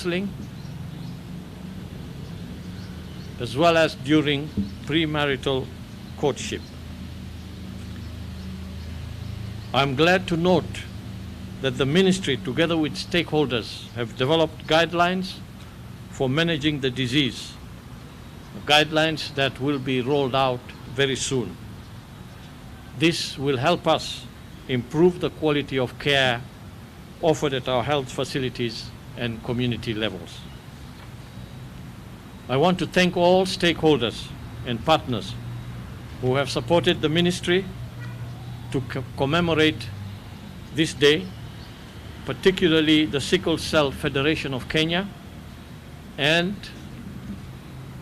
counseling, as well as during premarital courtship. I'm glad to note that the ministry, together with stakeholders, have developed guidelines for managing the disease, guidelines that will be rolled out very soon. This will help us improve the quality of care offered at our health facilities and community levels. I want to thank all stakeholders and partners who have supported the ministry to commemorate this day, particularly the Sickle Cell Federation of Kenya and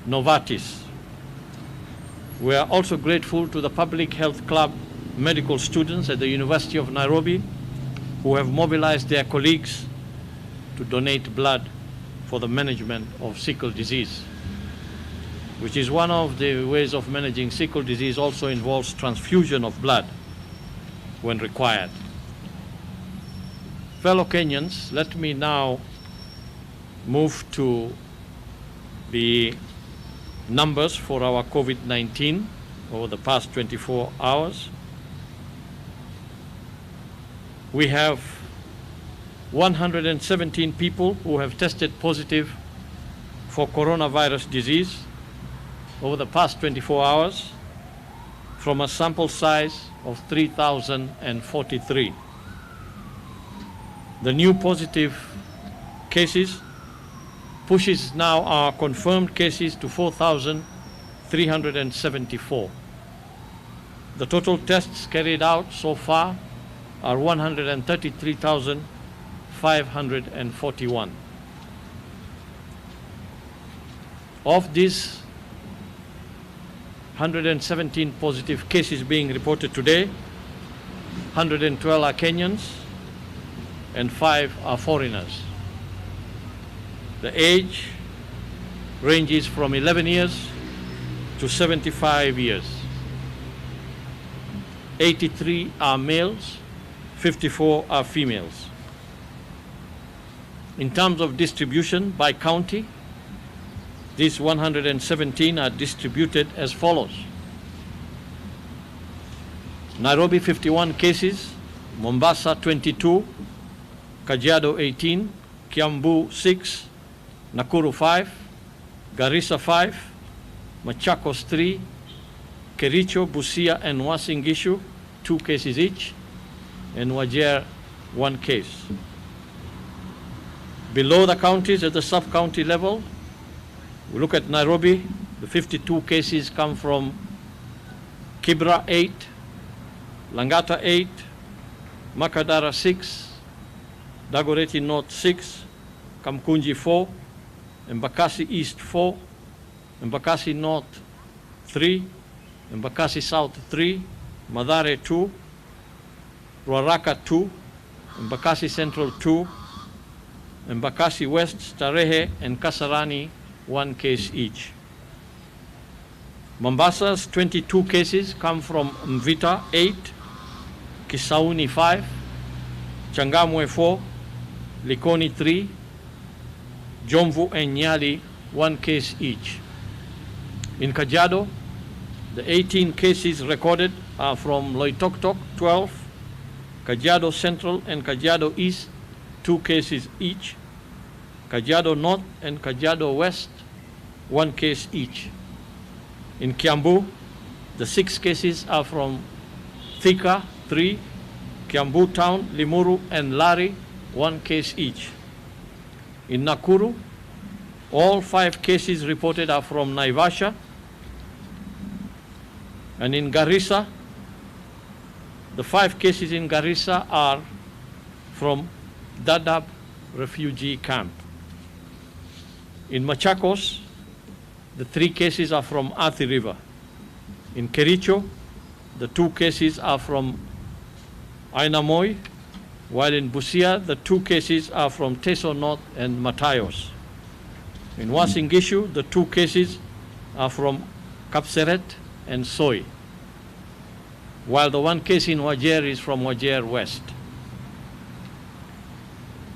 Novartis. We are also grateful to the Public Health Club medical students at the University of Nairobi who have mobilized their colleagues to donate blood for the management of sickle disease, which is one of the ways of managing sickle disease. Also involves transfusion of blood when required. Fellow Kenyans, let me now move to the numbers for our COVID-19 over the past 24 hours. We have 117 people who have tested positive for coronavirus disease over the past 24 hours from a sample size of 3,043. The new positive cases pushes now our confirmed cases to 4,374. The total tests carried out so far are 133,541. Of these 117 positive cases being reported today, 112 are Kenyans and 5 are foreigners. The age ranges from 11 years to 75 years. 83 are males, 54 are females. In terms of distribution by county, these 117 are distributed as follows: Nairobi 51 cases, Mombasa 22, Kajiado 18, Kiambu 6, Nakuru 5, Garissa 5, Machakos 3, Kericho, Busia and Uasin Gishu 2 cases each, and Wajir 1 case. Below the counties at the sub-county level, we look at Nairobi. The 52 cases come from Kibra 8, Langata 8, Makadara 6, Dagoretti North 6, Kamkunji 4, Embakasi East 4, Embakasi North 3, Embakasi South 3, Mathare 2, Ruaraka 2, Embakasi Central 2, Embakasi West, Starehe and Kasarani 1 case each. Mombasa's 22 cases come from Mvita 8, Kisauni 5, Changamwe 4, Likoni 3, Jomvu and Nyali 1 case each. In Kajiado, the 18 cases recorded are from Loitoktok 12, Kajiado Central and Kajiado East 2 cases each, Kajiado North and Kajiado West 1 case each. In Kiambu, the 6 cases are from Thika 3, Kiambu Town, Limuru and Lari 1 case each. In Nakuru, all 5 cases reported are from Naivasha. And in Garissa, the 5 cases in Garissa are from Dadaab refugee camp. In Machakos, the 3 cases are from Athi River. In Kericho, the 2 cases are from Ainamoi, while in Busia, the 2 cases are from Teso North and Matayos. In Uasin Gishu, the 2 cases are from Kapseret and Soi, while the 1 case in Wajir is from Wajir West.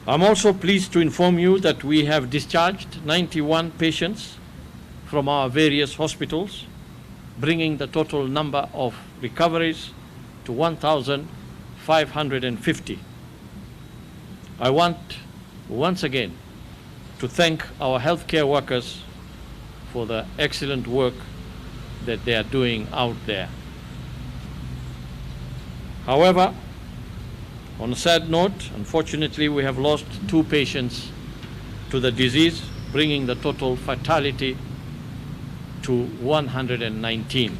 I'm also pleased to inform you that we have discharged 91 patients from our various hospitals, bringing the total number of recoveries to 1,550. I want once again to thank our healthcare workers for the excellent work that they are doing out there. However, on a sad note, unfortunately, we have lost 2 patients to the disease, bringing the total fatality to 119.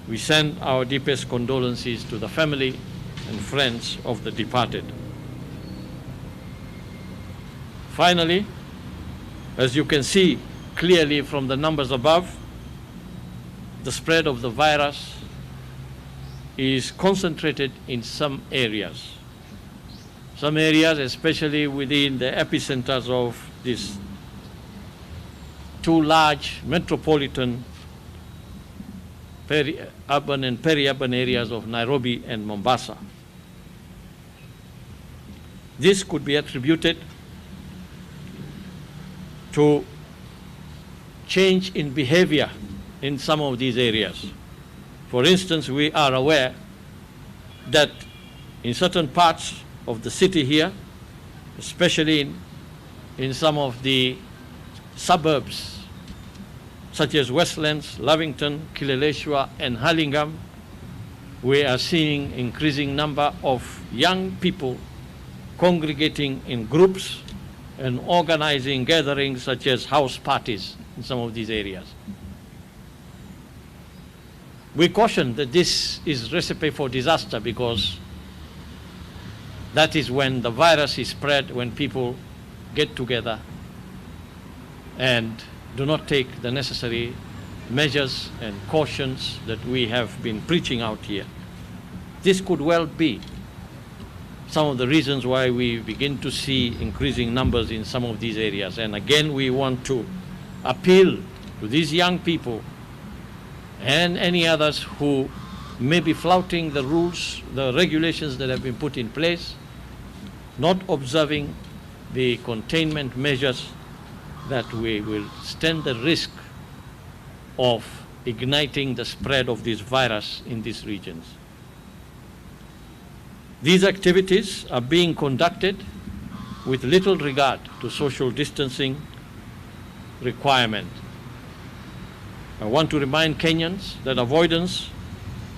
We send our deepest condolences to the family and friends of the departed. Finally, as you can see clearly from the numbers above, the spread of the virus is concentrated in some areas. Some areas, especially within the epicenters of these 2 large metropolitan urban and peri-urban areas of Nairobi and Mombasa. This could be attributed to change in behavior in some of these areas. For instance, we are aware that in certain parts of the city here, especially in some of the suburbs, such as Westlands, Lavington, Kileleshwa, and Hurlingham, we are seeing increasing number of young people congregating in groups and organizing gatherings such as house parties in some of these areas. We caution that this is recipe for disaster, because that is when the virus is spread, when people get together and do not take the necessary measures and cautions that we have been preaching out here. This could well be some of the reasons why we begin to see increasing numbers in some of these areas. And again, we want to appeal to these young people and any others who may be flouting the rules, the regulations that have been put in place, not observing the containment measures, that we will stand the risk of igniting the spread of this virus in these regions. These activities are being conducted with little regard to social distancing requirement. I want to remind Kenyans that avoidance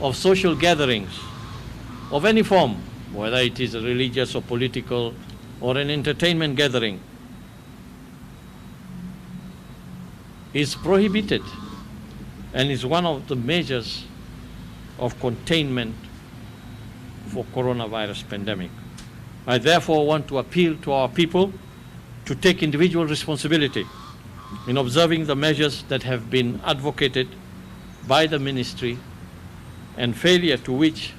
of social gatherings of any form, whether it is a religious or political or an entertainment gathering, is prohibited and is one of the measures of containment for coronavirus pandemic. I therefore want to appeal to our people to take individual responsibility in observing the measures that have been advocated by the ministry, and failure to which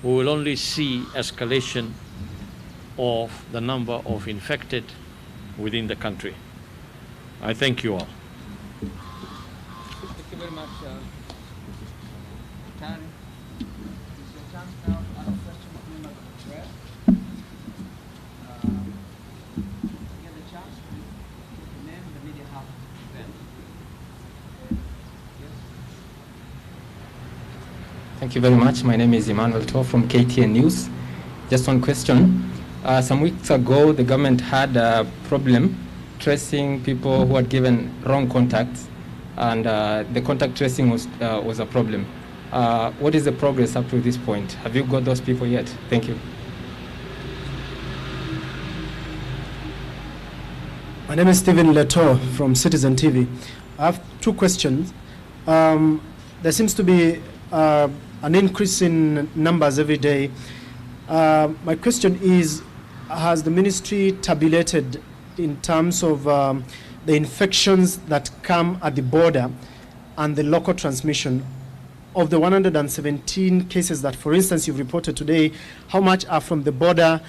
we will only see escalation of the number of infected within the country. I thank you all. Thank you very much, Karen. It's your chance now to ask questions to members of the press. Get the chance to name the media hub event. Yes. Thank you very much. My name is Emmanuel To from KTN News. Just one question. Some weeks ago, the government had a problem tracing people who had given wrong contacts, and the contact tracing was a problem. What is the progress up to this point? Have you got those people yet? Thank you. My name is Stephen Leto from Citizen TV. I have 2 questions. There seems to be an increase in numbers every day. My question is, has the ministry tabulated in terms of the infections that come at the border and the local transmission? Of the 117 cases that, for instance, you've reported today, how much are from the border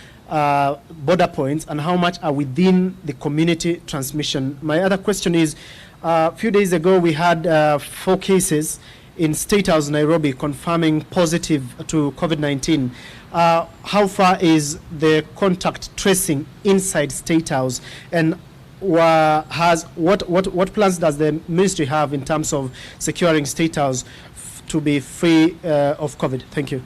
points and how much are within the community transmission? My other question is, a few days ago we had 4 cases in State House, Nairobi, confirming positive to COVID-19. How far is the contact tracing inside State House, and what plans does the ministry have in terms of securing State House to be free of COVID? Thank you.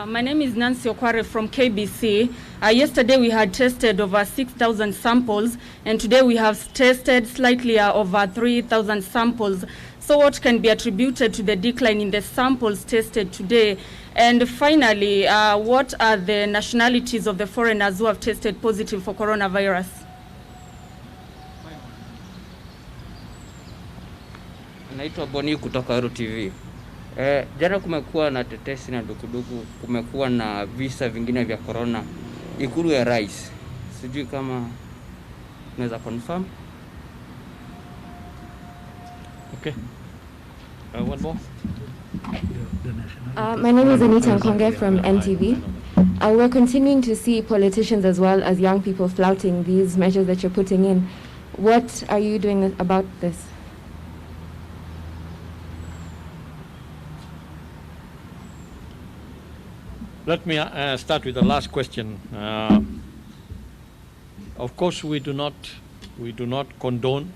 My name is Nancy Okware from KBC. Yesterday we had tested over 6,000 samples, and today we have tested slightly over 3,000 samples. So what can be attributed to the decline in the samples tested today? And finally, what are the nationalities of the foreigners who have tested positive for coronavirus? Naitwa Boni kutoka Ero TV. Jana kumekuwa na tetesi na dukuduku, kumekuwa na visa vingine vya corona Ikulu ya Rais. Sijui kama unaweza confirm? Okay. One more. My name is Anita Nkonge from NTV. We're continuing to see politicians as well as young people flouting these measures that you're putting in. What are you doing about this? Let me start with the last question. Of course, we do not condone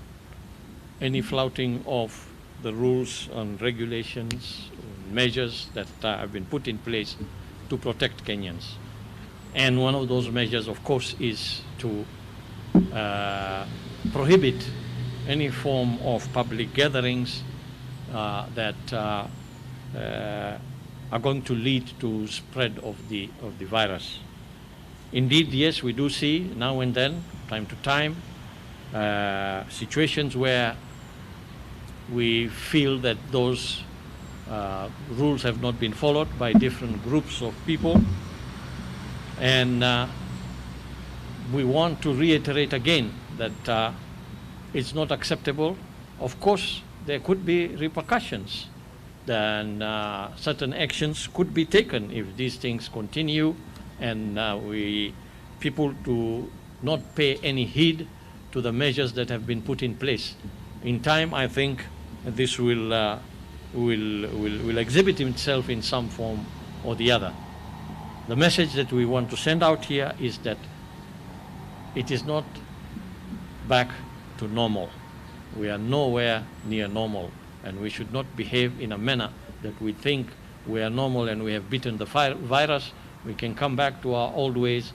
any flouting of the rules and regulations, measures that have been put in place to protect Kenyans. And one of those measures, of course, is to prohibit any form of public gatherings that are going to lead to spread of the virus. Indeed, yes, we do see now and then, time to time, situations where we feel that those rules have not been followed by different groups of people. And we want to reiterate again that it's not acceptable. Of course, there could be repercussions. Then certain actions could be taken if these things continue, and people do not pay any heed to the measures that have been put in place. In time, I think this will exhibit itself in some form or the other. The message that we want to send out here is that it is not back to normal. We are nowhere near normal, and we should not behave in a manner that we think we are normal and we have beaten the virus. We can come back to our old ways,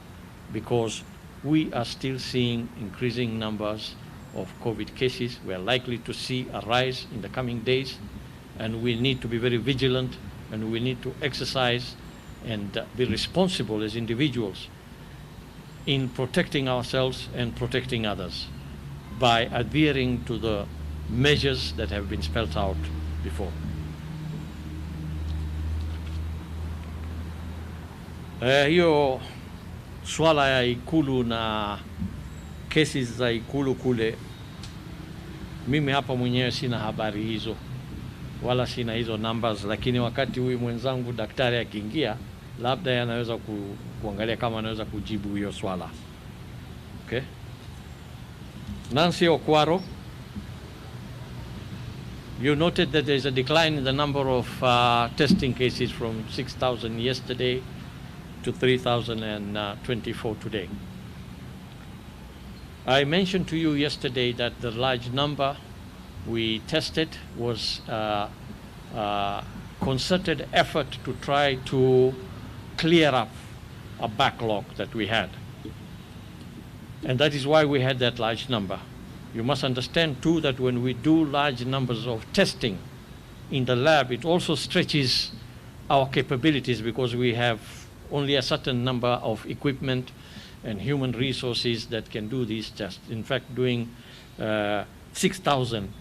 because we are still seeing increasing numbers of COVID cases. We are likely to see a rise in the coming days, and we need to be very vigilant, and we need to exercise and be responsible as individuals in protecting ourselves and protecting others by adhering to the measures that have been spelled out before. Hiyo swala ya Ikulu na kesi za Ikulu kule, mimi hapa mwenyewe sina habari hizo wala sina hizo numbers, lakini wakati huyu mwenzangu daktari akiingia, labda yanaweza kuangalia kama anaweza kujibu hiyo swala. Okay? Nancy Okwaro, you noted that there is a decline in the number of testing cases from 6,000 yesterday to 3,024 today. I mentioned to you yesterday that the large number we tested was a concerted effort to try to clear up a backlog that we had. And that is why we had that large number. You must understand too that when we do large numbers of testing in the lab, it also stretches our capabilities, because we have only a certain number of equipment and human resources that can do these tests. In fact, doing 6,000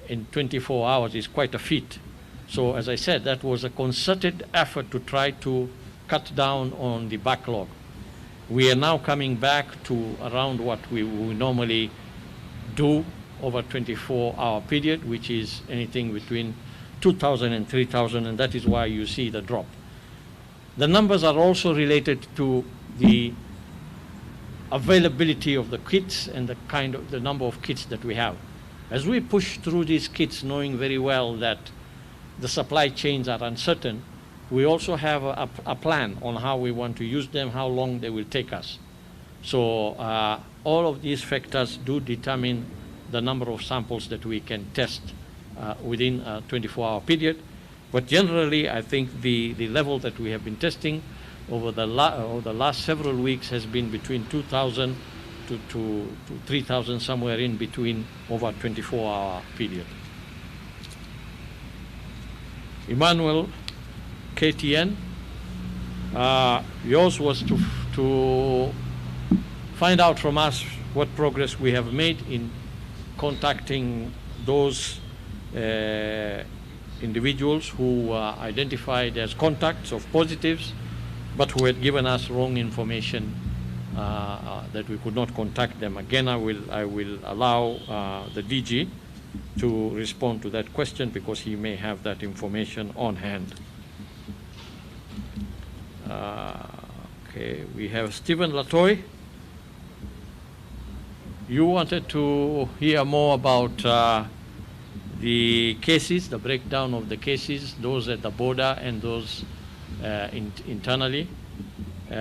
in 24 hours is quite a feat. So as I said, that was a concerted effort to try to cut down on the backlog. We are now coming back to around what we normally do over 24-hour period, which is anything between 2,000 and 3,000, and that is why you see the drop. The numbers are also related to the availability of the kits and the number of kits that we have. As we push through these kits, knowing very well that the supply chains are uncertain, we also have a plan on how we want to use them, how long they will take us. So all of these factors do determine the number of samples that we can test within a 24-hour period. But generally, I think the level that we have been testing over the last several weeks has been between 2,000 to 3,000, somewhere in between, over a 24-hour period. Emmanuel, KTN, yours was to find out from us what progress we have made in contacting those individuals who were identified as contacts of positives, but who had given us wrong information that we could not contact them. Again, I will allow the DG to respond to that question, because he may have that information on hand. Okay, we have Stephen Latoy. You wanted to hear more about the cases, the breakdown of the cases, those at the border and those internally.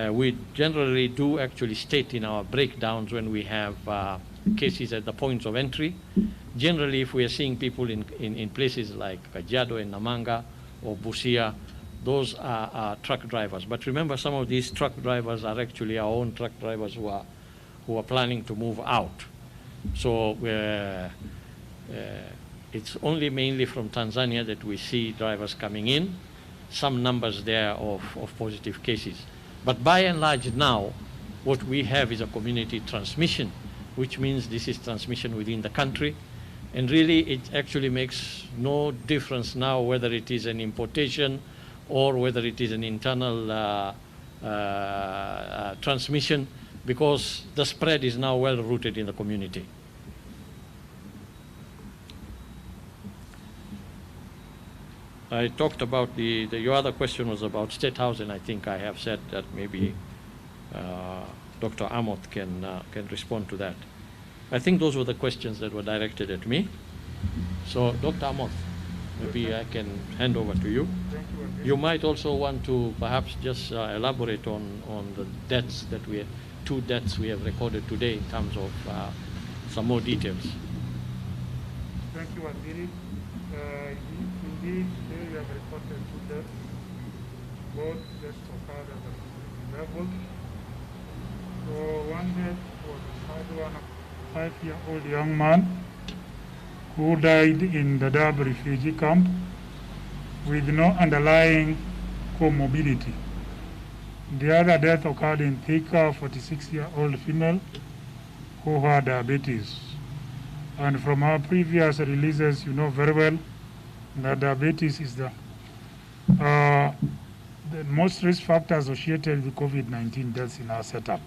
We generally do actually state in our breakdowns when we have cases at the points of entry. Generally, if we are seeing people in places like Kajiado and Namanga or Busia, those are truck drivers. But remember, some of these truck drivers are actually our own truck drivers who are planning to move out. So it's only mainly from Tanzania that we see drivers coming in, some numbers there of positive cases. But by and large now, what we have is a community transmission, which means this is transmission within the country. And really, it actually makes no difference now whether it is an importation or whether it is an internal transmission, because the spread is now well rooted in the community. I talked about your other question was about State House, and I think I have said that maybe Dr. Amoth can respond to that. I think those were the questions that were directed at me. So, Dr. Amoth, maybe I can hand over to you. Thank you. You might also want to perhaps just elaborate on the deaths that we have, 2 deaths we have recorded today, in terms of some more details. Thank you, Waziri. Indeed, today we have reported 2 deaths. Both deaths occurred at the level. So one death was a 5-year-old young man who died in the Dadaab refugee camp with no underlying comorbidity. The other death occurred in Thika, a 46-year-old female who had diabetes. And from our previous releases, you know very well that diabetes is the most risk factor associated with COVID-19 deaths in our setup.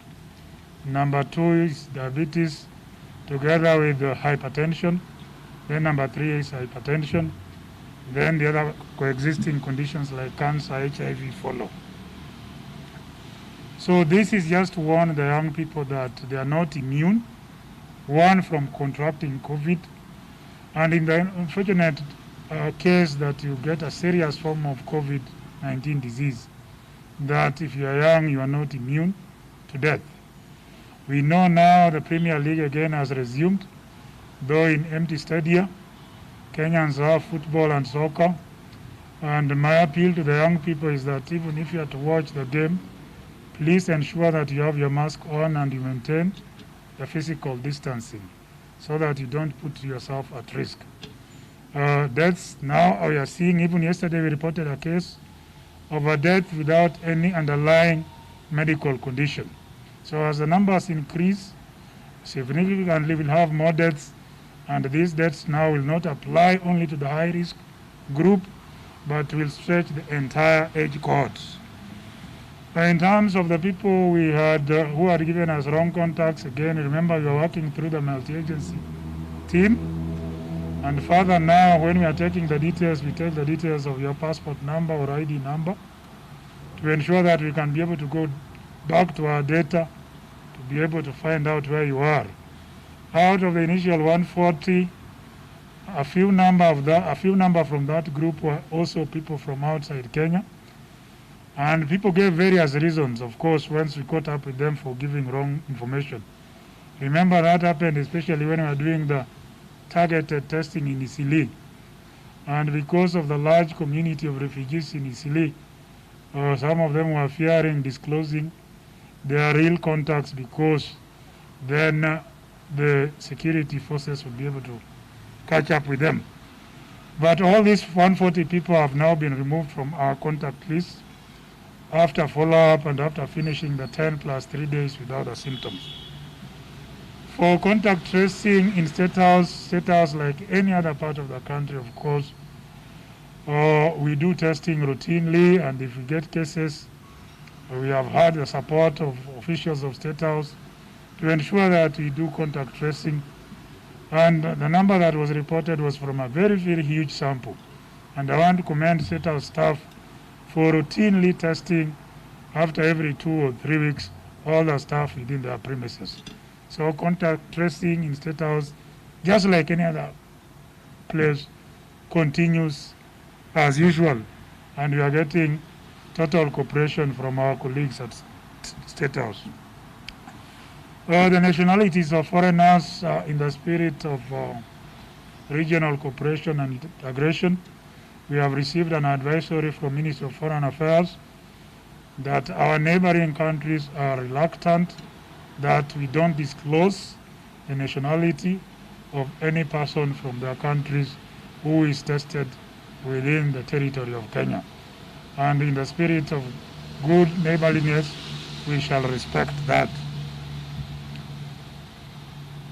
Number 2 is diabetes, together with hypertension. Then number 3 is hypertension. Then the other coexisting conditions like cancer, HIV follow. So this is just to warn the young people that they are not immune, one, from contracting COVID, and in the unfortunate case that you get a serious form of COVID-19 disease, that if you are young, you are not immune to death. We know now the Premier League again has resumed, though in empty stadia. Kenyans love football and soccer, and my appeal to the young people is that even if you are to watch the game, please ensure that you have your mask on and you maintain the physical distancing so that you don't put yourself at risk. Deaths now we are seeing, even yesterday we reported a case of a death without any underlying medical condition. So as the numbers increase significantly, we'll have more deaths, and these deaths now will not apply only to the high risk group, but will stretch the entire age cohort. In terms of the people we had who had given us wrong contacts, again, remember we are working through the multi-agency team. And further now, when we are taking the details, we take the details of your passport number or ID number to ensure that we can be able to go back to our data to be able to find out where you are. Out of the initial 140, a few number from that group were also people from outside Kenya. And people gave various reasons, of course, once we caught up with them for giving wrong information. Remember that happened especially when we were doing the targeted testing in Isili. And because of the large community of refugees in Isili, some of them were fearing disclosing their real contacts because then the security forces would be able to catch up with them. But all these 140 people have now been removed from our contact list after follow-up and after finishing the 10 plus 3 days without the symptoms. For contact tracing in State House like any other part of the country, of course, we do testing routinely, and if we get cases, we have had the support of officials of State House to ensure that we do contact tracing. And the number that was reported was from a very, very huge sample. And I want to commend State House staff for routinely testing after every 2 or 3 weeks all the staff within their premises. So contact tracing in State House, just like any other place, continues as usual, and we are getting total cooperation from our colleagues at State House. The nationalities of foreigners in the spirit of regional cooperation and integration, we have received an advisory from Ministry of Foreign Affairs that our neighboring countries are reluctant that we don't disclose the nationality of any person from their countries who is tested within the territory of Kenya. And in the spirit of good neighborliness, we shall respect that.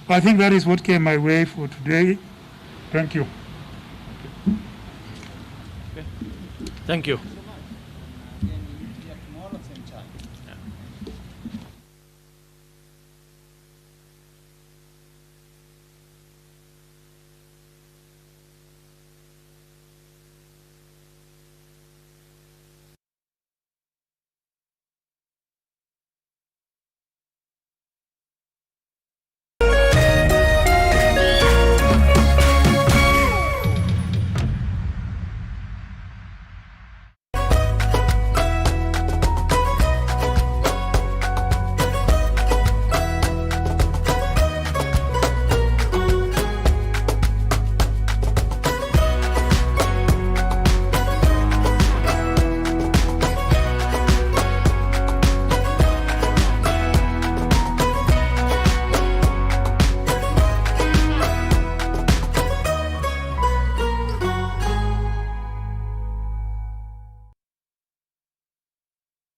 I think that is what came my way for today. Thank you. Thank you.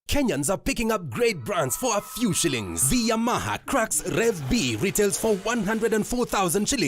Kenyans are picking up great brands for a few shillings. The Yamaha Crux Rev B retails for 104,000 shillings.